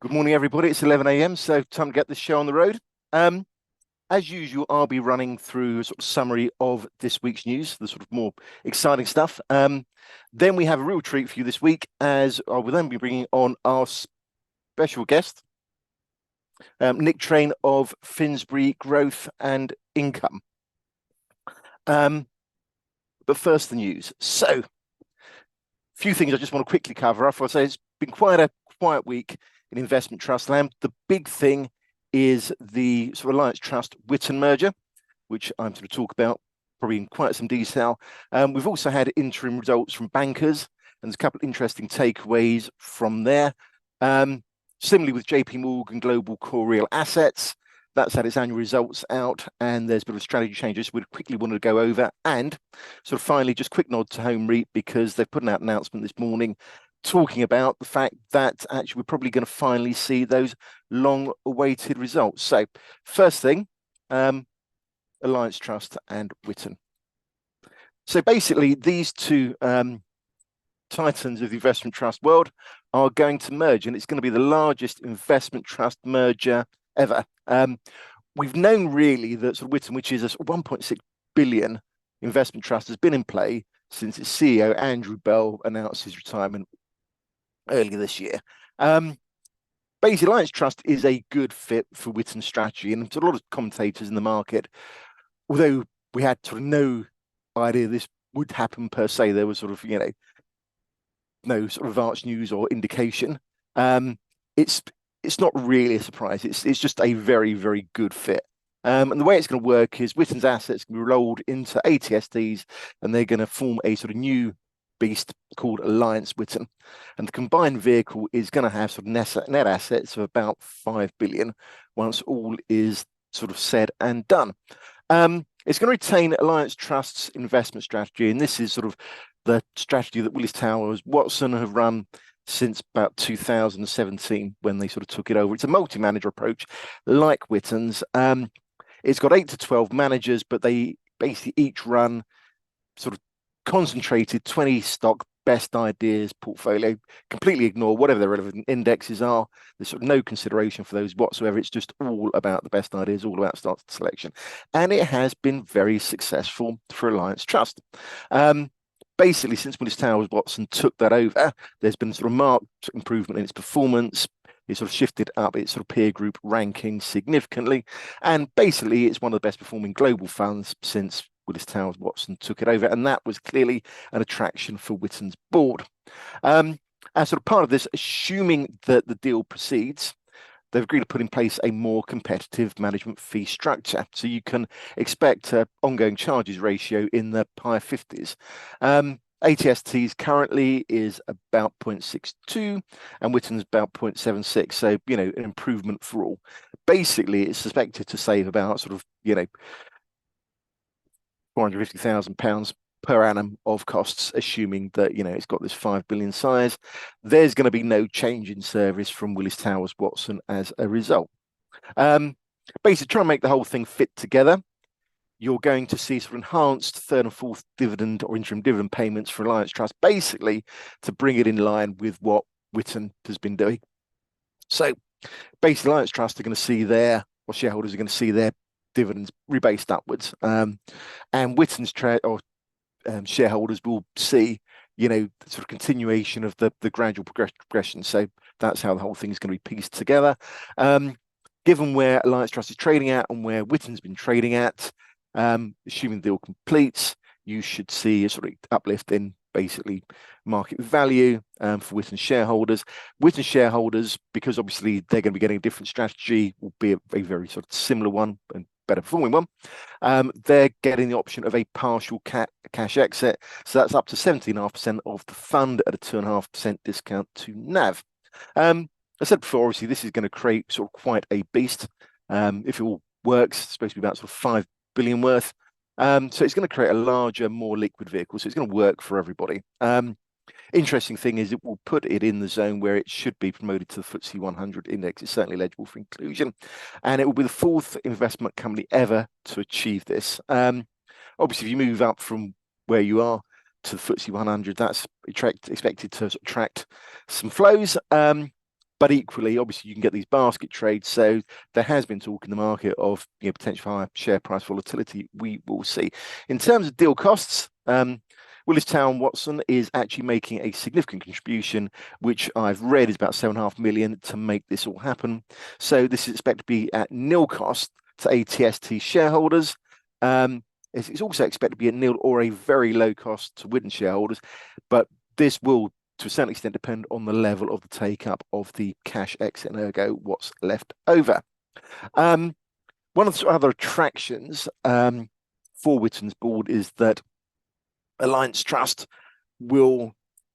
Good morning, everybody. It's 11 a.m., so time to get this show on the road. As usual, I'll be running through a sort of summary of this week's news, the sort of more exciting stuff. Then we have a real treat for you this week, as I will then be bringing on our special guest, Nick Train of Finsbury Growth and Income. But first, the news. So, a few things I just want to quickly cover off. I'll say it's been quite a quiet week in investment trust land. The big thing is the sort of Alliance Trust Witan merger, which I'm going to talk about probably in quite some detail. We've also had interim results from bankers, and there's a couple of interesting takeaways from there. Similarly with JPMorgan Global Core Real Assets, that's had its annual results out, and there's a bit of strategy changes we quickly wanted to go over. And sort of finally, just quick nod to Home REIT, because they've put out an announcement this morning talking about the fact that actually we're probably going to finally see those long-awaited results. So first thing, Alliance Trust and Witan. So basically, these two titans of the investment trust world are going to merge, and it's going to be the largest investment trust merger ever. We've known really that sort of Witan, which is a 1.6 billion investment trust, has been in play since its CEO, Andrew Bell, announced his retirement earlier this year. Basically, Alliance Trust is a good fit for Witan's strategy, and a lot of commentators in the market, although we had sort of no idea this would happen per se, there was sort of, no sort of advanced news or indication. It's not really a surprise. It's just a very, very good fit. And the way it's going to work is Witan's assets can be rolled into ATSTs, and they're going to form a sort of new beast called Alliance Witan, and the combined vehicle is going to have sort of net assets of about 5 billion once all is sort of said and done. It's going to retain Alliance Trust's investment strategy, and this is sort of the strategy that Willis Towers Watson have run since about 2017 when they sort of took it over. It's a multi-manager approach like Witan's. It's got 8 to 12 managers, but they basically each run sort of concentrated 20 stock best ideas portfolio, completely ignore whatever the relevant indexes are. There's sort of no consideration for those whatsoever. It's just all about the best ideas, all about starter selection. And it has been very successful for Alliance Trust. Basically, since Willis Towers Watson took that over, there's been sort of marked improvement in its performance. It sort of shifted up its sort of peer group ranking significantly. And basically, it's one of the best performing global funds since Willis Towers Watson took it over, and that was clearly an attraction for Witan's board. As sort of part of this, assuming that the deal proceeds, they've agreed to put in place a more competitive management fee structure. So you can expect an ongoing charges ratio in the high 50s. ATST's currently is about 0.62 and Witan's about 0.76. So, an improvement for all. Basically, it's suspected to save about sort of, £450,000 per annum of costs, assuming that, it's got this 5 billion size. There's going to be no change in service from Willis Towers Watson as a result. Basically, try and make the whole thing fit together. You're going to see sort of enhanced third and fourth dividend or interim dividend payments for Alliance Trust, basically to bring it in line with what Witan has been doing. So basically, Alliance Trust are going to see shareholders are going to see their dividends rebased upwards, and Witan's shareholders will see, sort of continuation of the gradual progression. So that's how the whole thing is going to be pieced together. Given where Alliance Trust is trading at and where Witan's been trading at, assuming the deal completes, you should see a sort of uplift in basically market value for Witan shareholders. Witan shareholders, because obviously they're going to be getting a different strategy, will be a very sort of similar one and better performing one. They're getting the option of a partial cash exit. So that's up to 17.5% of the fund at a 2.5% discount to NAV. I said before, obviously, this is going to create sort of quite a beast. If it all works, it's supposed to be about sort of 5 billion worth. So it's going to create a larger, more liquid vehicle. So it's going to work for everybody. Interesting thing is it will put it in the zone where it should be promoted to the FTSE 100 index. It's certainly eligible for inclusion. And it will be the fourth investment company ever to achieve this. Obviously, if you move up from where you are to the FTSE 100, that's expected to attract some flows. But equally, obviously, you can get these basket trades. So there has been talk in the market of potential higher share price volatility. We will see. In terms of deal costs, Willis Towers Watson is actually making a significant contribution, which I've read is about $7.5 million to make this all happen. So this is expected to be at nil cost to ATST shareholders. It's also expected to be at nil or a very low cost to Witan shareholders, but this will, to a certain extent, depend on the level of the take-up of the cash exit and ergo what's left over. One of the other attractions for Witan's board is that Alliance Trust will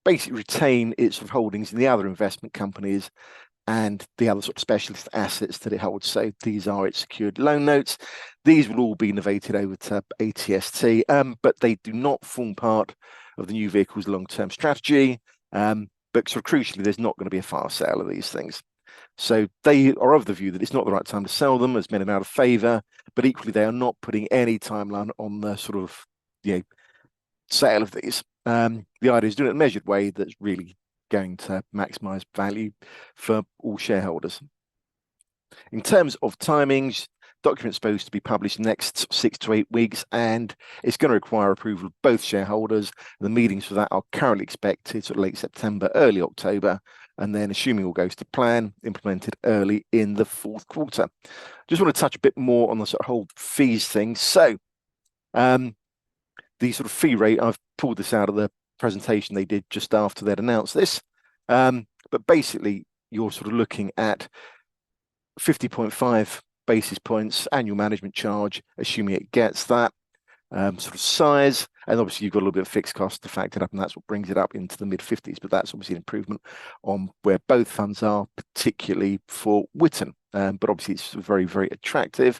basically retain its sort of holdings in the other investment companies and the other sort of specialist assets that it holds. So these are its secured loan notes. These will all be novated over to ATST, but they do not form part of the new vehicle's long-term strategy. But sort of crucially, there's not going to be a fire sale of these things. So they are of the view that it's not the right time to sell them, as men are out of favour, but equally they are not putting any timeline on the sort of sale of these. The idea is doing it in a measured way that's really going to maximize value for all shareholders. In terms of timings, document's supposed to be published next 6 to 8 weeks, and it's going to require approval of both shareholders. The meetings for that are currently expected sort of late September, early October, and then assuming all goes to plan, implemented early in the fourth quarter. Just want to touch a bit more on the sort of whole fees thing. So the sort of fee rate, I've pulled this out of the presentation they did just after they'd announced this. But basically, you're sort of looking at 50.5 basis points annual management charge, assuming it gets that sort of size. And obviously, you've got a little bit of fixed cost to factor up, and that's what brings it up into the mid-50s. But that's obviously an improvement on where both funds are, particularly for Witan. But obviously, it's very, very attractive.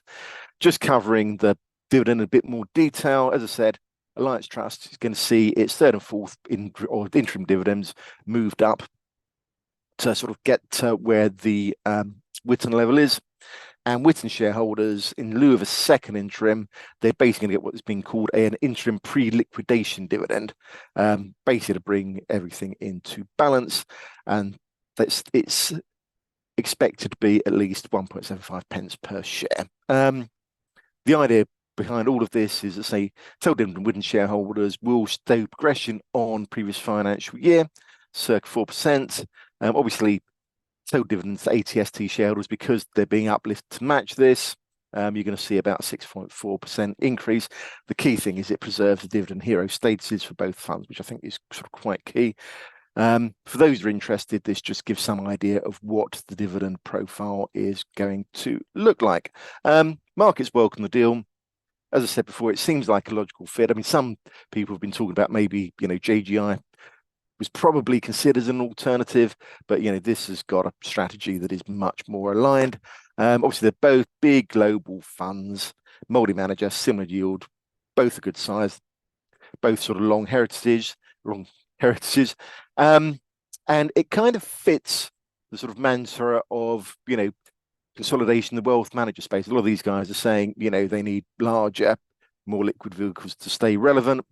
Just covering the dividend in a bit more detail, as I said, Alliance Trust is going to see its third and fourth interim dividends moved up to sort of get to where the Witan level is. And Witan shareholders, in lieu of a second interim, they're basically going to get what is being called an interim pre-liquidation dividend, basically to bring everything into balance. And it's expected to be at least 1.75 pence per share. The idea behind all of this is that, say, total dividend Witan shareholders will stay progression on previous financial year, circa 4%. Obviously, total dividends to ATST shareholders, because they're being uplifted to match this, you're going to see about a 6.4% increase. The key thing is it preserves the dividend hero statuses for both funds, which I think is sort of quite key. For those who are interested, this just gives some idea of what the dividend profile is going to look like. Markets welcome the deal. As I said before, it seems like a logical fit. I mean, some people have been talking about maybe, JGI was probably considered as an alternative, but, this has got a strategy that is much more aligned. Obviously, they're both big global funds, multi-manager, similar yield, both a good size, both sort of long heritages. And it kind of fits the sort of mantra of, consolidation in the wealth manager space. A lot of these guys are saying, they need larger, more liquid vehicles to stay relevant.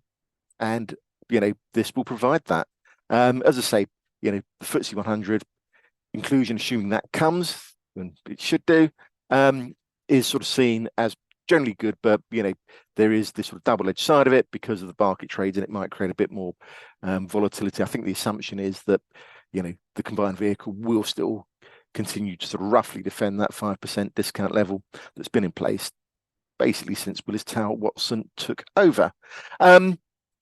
And, this will provide that. As I say, the FTSE 100 inclusion, assuming that comes, and it should do, is sort of seen as generally good, but, there is this sort of double-edged side of it because of the market trades, and it might create a bit more volatility. I think the assumption is that, the combined vehicle will still continue to sort of roughly defend that 5% discount level that's been in place basically since Willis Towers Watson took over.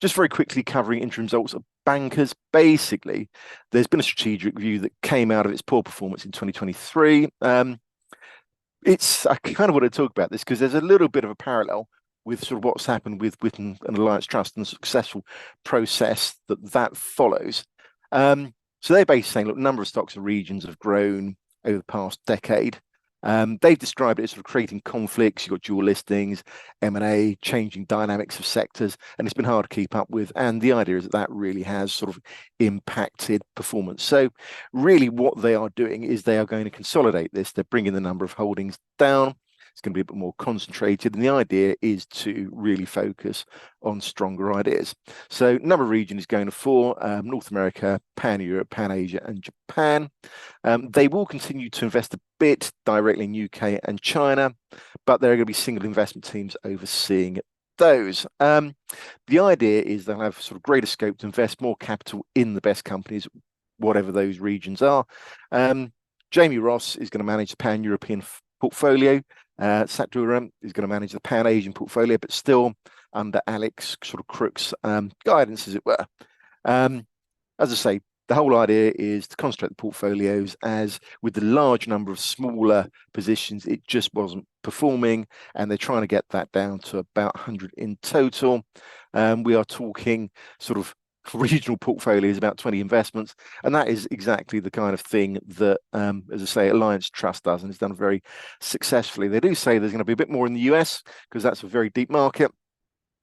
Just very quickly covering interim results of Bankers. Basically, there's been a strategic review that came out of its poor performance in 2023. I kind of want to talk about this because there's a little bit of a parallel with sort of what's happened with Witan and Alliance Trust and the successful process that follows. So they're basically saying, look, a number of stocks and regions have grown over the past decade. They've described it as sort of creating conflicts. You've got dual listings, M&A, changing dynamics of sectors, and it's been hard to keep up with. And the idea is that really has sort of impacted performance. So really what they are doing is they are going to consolidate this. They're bringing the number of holdings down. It's going to be a bit more concentrated, and the idea is to really focus on stronger ideas. So number of region is going to 4, North America, Pan-Europe, Pan-Asia, and Japan. They will continue to invest a bit directly in UK and China, but there are going to be single investment teams overseeing those. The idea is they'll have sort of greater scope to invest more capital in the best companies, whatever those regions are. Jamie Ross is going to manage the Pan-European portfolio. Satdura is going to manage the Pan-Asian portfolio, but still under Alex sort of Crook's guidance, as it were. As I say, the whole idea is to concentrate the portfolios, as with the large number of smaller positions, it just wasn't performing, and they're trying to get that down to about 100 in total. We are talking sort of regional portfolios, about 20 investments, and that is exactly the kind of thing that, as I say, Alliance Trust does, and it's done very successfully. They do say there's going to be a bit more in the US because that's a very deep market,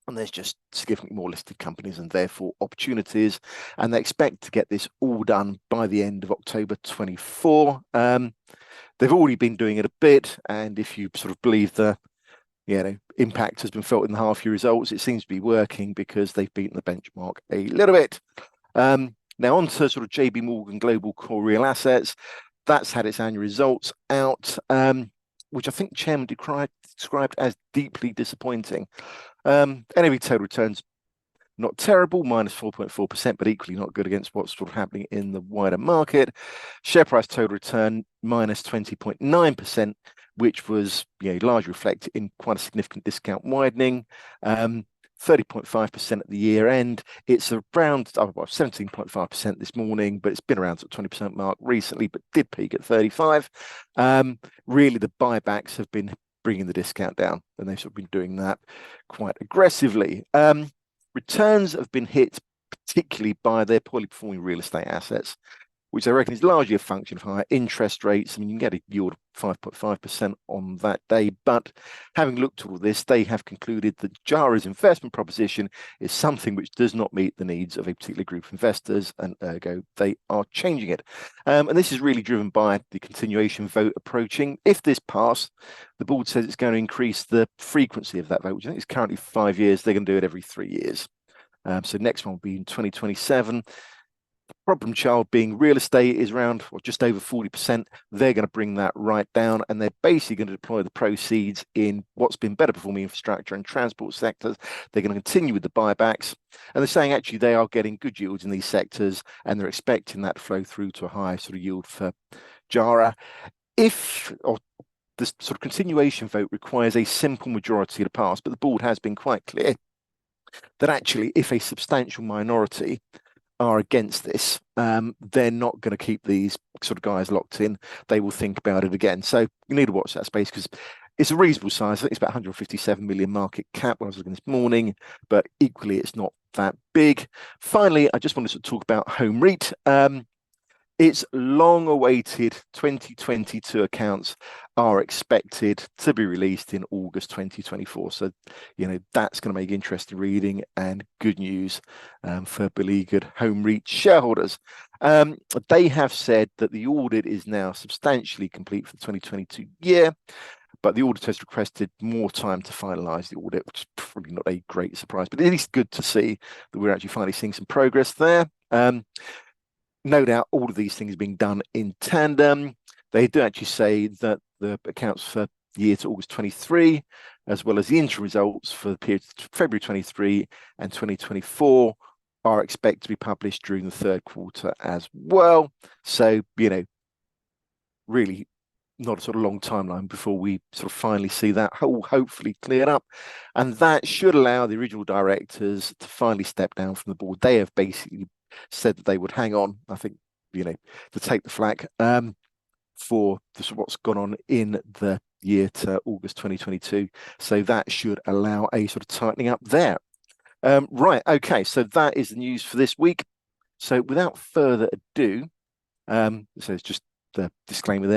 and there's just significantly more listed companies and therefore opportunities, and they expect to get this all done by the end of October 24. They've already been doing it a bit, and if you sort of believe the impact has been felt in the half-year results, it seems to be working because they've beaten the benchmark a little bit. Now on to sort of JPMorgan Global Core Real Assets. That's had its annual results out, which I think Chairman described as deeply disappointing. NAV total returns not terrible, -4.4%, but equally not good against what's sort of happening in the wider market. Share price total return -20.9%, which was largely reflected in quite a significant discount widening. 30.5% at the year end. It's around 17.5% this morning, but it's been around sort of 20% mark recently, but did peak at 35. Really, the buybacks have been bringing the discount down, and they've sort of been doing that quite aggressively. Returns have been hit particularly by their poorly performing real estate assets, which I reckon is largely a function of higher interest rates. I mean, you can get a yield of 5.5% on that day, but having looked at all this, they have concluded that JARA's investment proposition is something which does not meet the needs of a particular group of investors, and ergo, they are changing it. And this is really driven by the continuation vote approaching. If this passed, the board says it's going to increase the frequency of that vote, which I think is currently 5 years. They're going to do it every 3 years. So next one will be in 2027. Problem child being real estate is around just over 40%. They're going to bring that right down, and they're basically going to deploy the proceeds in what's been better performing infrastructure and transport sectors. They're going to continue with the buybacks, and they're saying actually they are getting good yields in these sectors, and they're expecting that to flow through to a high sort of yield for JARA. This sort of continuation vote requires a simple majority to pass, but the board has been quite clear that actually if a substantial minority are against this, they're not going to keep these sort of guys locked in. They will think about it again. So you need to watch that space because it's a reasonable size. I think it's about 157 million market cap when I was looking this morning, but equally it's not that big. Finally, I just wanted to talk about Home REIT. Its long-awaited 2022 accounts are expected to be released in August 2024. So, that's going to make interesting reading and good news for beleaguered Home REIT shareholders. They have said that the audit is now substantially complete for the 2022 year, but the auditor has requested more time to finalise the audit, which is probably not a great surprise, but it is good to see that we're actually finally seeing some progress there. No doubt all of these things are being done in tandem. They do actually say that the accounts for the year to August 23, as well as the interim results for the period to February 23 and 2024 are expected to be published during the third quarter as well. So, really not a sort of long timeline before we sort of finally see that hopefully cleared up. And that should allow the original directors to finally step down from the board. They have basically said that they would hang on, I think, to take the flak for what's gone on in the year to August 2022. So that should allow a sort of tightening up there. Right, okay, so that is the news for this week. So without further ado, so it's just the disclaimer there.